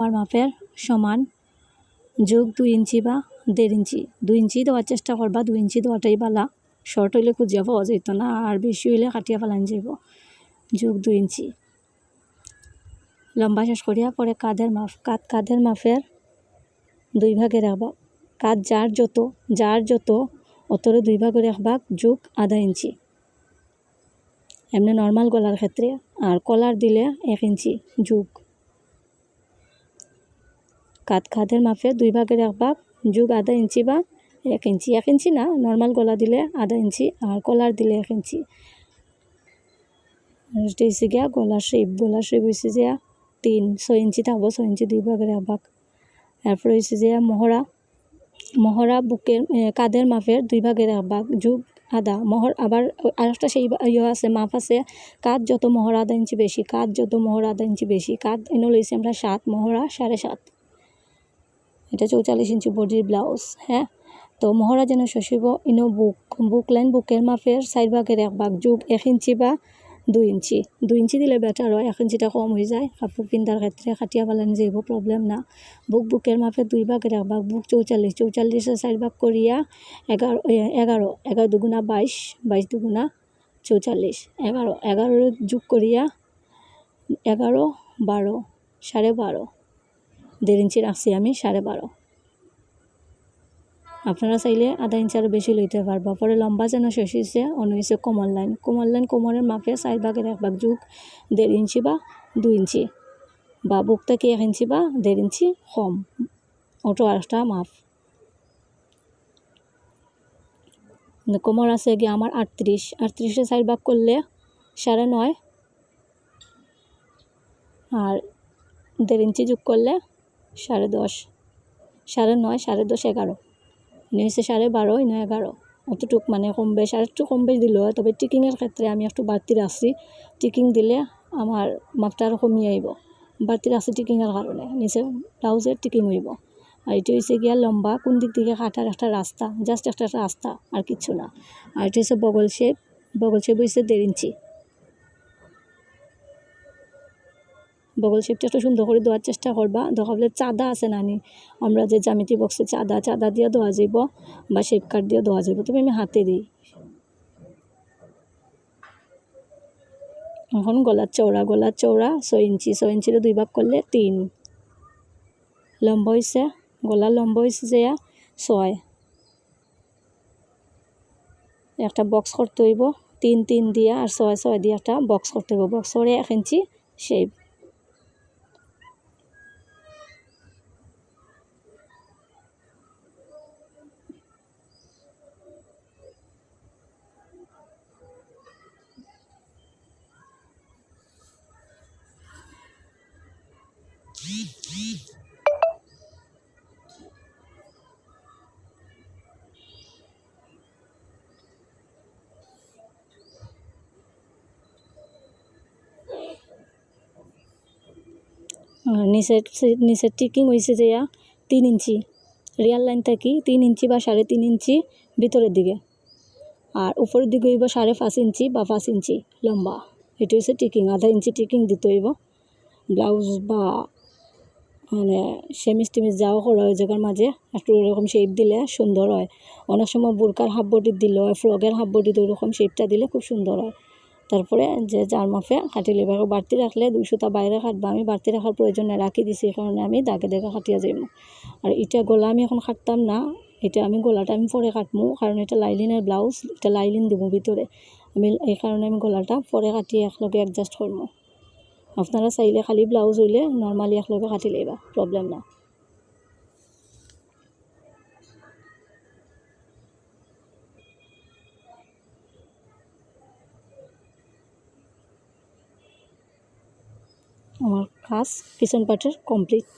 আমার মাপের সমান যোগ 2 ইঞ্চি বা 1.5 ইঞ্চি 2 ইঞ্চি দেওয়ার চেষ্টা করবা 2 ইঞ্চি দেওয়াটাই বালা শর্ট হইলে খুঁজিয়া পাওয়া যেত না আর বেশি হইলে কাটিয়া ফেলান যাব যোগ 2 ইঞ্চি লম্বা শেষ করিয়া পরে কাঁধের মাপের 2 ভাগে রাখবা কাঁধ যার যত অতরে 2 ভাগে রাখবা যোগ আধা ইঞ্চি এমনি নর্মাল গলার ক্ষেত্রে আর কলার দিলে 1 ইঞ্চি যোগ কাঁধের মাপে 2 ভাগে রাখবা যোগ আধা ইঞ্চি বা 1 ইঞ্চি 1 ইঞ্চি না নর্মাল গলা দিলে আধা ইঞ্চি আর কলার দিলে 1 ইঞ্চি এটা হচ্ছে গিয়া গলার শেপ হয়েছে যে 6 ইঞ্চি থাকবো 6 ইঞ্চি 2 ভাগে রাখবা এরপরে হয়েছে যে মহড়া বুকের কাঁধের মাপের 2 ভাগে রাখবা যোগ আধা আবার আরেকটা সেই আছে মাপ আছে কাঁধ যত মহড়া আধা ইঞ্চি বেশি কাঁধ এনে লইছি আমরা 7 মহড়া 7.5 এটা 44 ইঞ্চি বডির ব্লাউজ হ্যাঁ তো মহড়া যেন শশিব ইনো বুকের মাপের 4 ভাগে রাখবা যোগ 1 ইঞ্চি বা 2 ইঞ্চি দিলে বেটার হয় 1 ইঞ্চিটা কম হয়ে যায় কাপড় পিন্ধার ক্ষেত্রে কাটিয়া ফেলানি যাইব প্রবলেম না বুকের মাপে 2 ভাগে রাখবা বুক 44 4 ভাগ করিয়া 11 দুগুণা 22 দুগুণা 44 11 যোগ করিয়া 11 12 12.5 1.5 ইঞ্চি রাখছি আমি 12.5 আপনারা চাইলে আধা ইঞ্চি আরও বেশি লইতে পারবা পরে লম্বা যেন শেষ হয়েছে অন্য হয়েছে কোমর লাইন কোমরের মাপে 4 ভাগে রাখবা যোগ 1.5 ইঞ্চি বা 2 ইঞ্চি বা বুক থেকে 1 ইঞ্চি বা 1.5 ইঞ্চি কম ওটা আরেকটা মাপ কোমর আছে গিয়ে আমার 38 4 ভাগ করলে 9.5 আর 1.5 ইঞ্চি যোগ করলে 10.5 9.5 10.5 11 ইনি হচ্ছে 12.5 ইনি 11 অতটুক মানে কম বেশ আর একটু কম বেশ দিল তবে টিকিংয়ের ক্ষেত্রে আমি একটু বাড়তি রাখছি টিকিং দিলে আমার মাপটা আরও কমিয়ে আইব বাড়তি রাখছি টিকিংয়ের কারণে নিচে ব্লাউজের টিকিং হইব আর এটা হচ্ছে গিয়া লম্বা কোন দিক থেকে কাটার একটা রাস্তা জাস্ট একটা রাস্তা আর কিছু না আর এটা হচ্ছে বগল শেপ হচ্ছে 1.5 ইঞ্চি বগল শেপটা একটু সুন্দর করে দেওয়ার চেষ্টা করবা দেখাবলে চাঁদা আছে নানি আমরা যে জ্যামিতি বক্সে চাঁদা দিয়ে দেওয়া যাব বা শেপ কাট দিয়ে দেওয়া যাব তবে আমি হাতে দিই এখন গলার চওড়া 6 ইঞ্চি 6 ইঞ্চির 2 ভাগ করলে 3 লম্বা হয়েছে গলার লম্বা হয়েছে যে 6 একটা বক্স করতে হইব 3 দিয়া আর 6 দিয়ে একটা বক্স করতে হইব বক্স করে 1 ইঞ্চি শেপ নিচের টিকিং হয়েছে যে 3 ইঞ্চি রিয়াল লাইন থাকি 3 ইঞ্চি বা 3.5 ইঞ্চি ভিতরের দিকে আর উপরের দিকে হইব 5.5 ইঞ্চি বা 5 ইঞ্চি লম্বা এটা হচ্ছে টিকিং আধা ইঞ্চি টিকিং দিতে হইব ব্লাউজ বা মানে সেমিস টেমিস যাও করা ওই জায়গার মাঝে একটু এরকম শেপ দিলে সুন্দর হয় অনেক সময় বুরকার হাফ বডির দিলে হয় ফ্রকের হাফ বডিতে ওইরকম শেপটা দিলে খুব সুন্দর হয় তারপরে যে যার মাপে কাটি লিবা বাড়তি রাখলে 2 সুতা বাইরে কাটবা আমি বাড়তি রাখার প্রয়োজনে রাখি দিছি এই কারণে আমি দাগে কাটিয়া যাইব আর এটা গলা আমি এখন কাটতাম না এটা আমি গলাটা আমি পরে কাটমু কারণ এটা লাইলিনের ব্লাউজ এটা লাইলিন দেবো ভিতরে আমি এই কারণে আমি গলাটা পরে কাটিয়ে একলগে অ্যাডজাস্ট করবো আপনারা চাইলে খালি ব্লাউজ হইলে নর্মালি একলগে কাটি লইবা প্রবলেম না আমার কাজ পিছন পাটের কমপ্লিট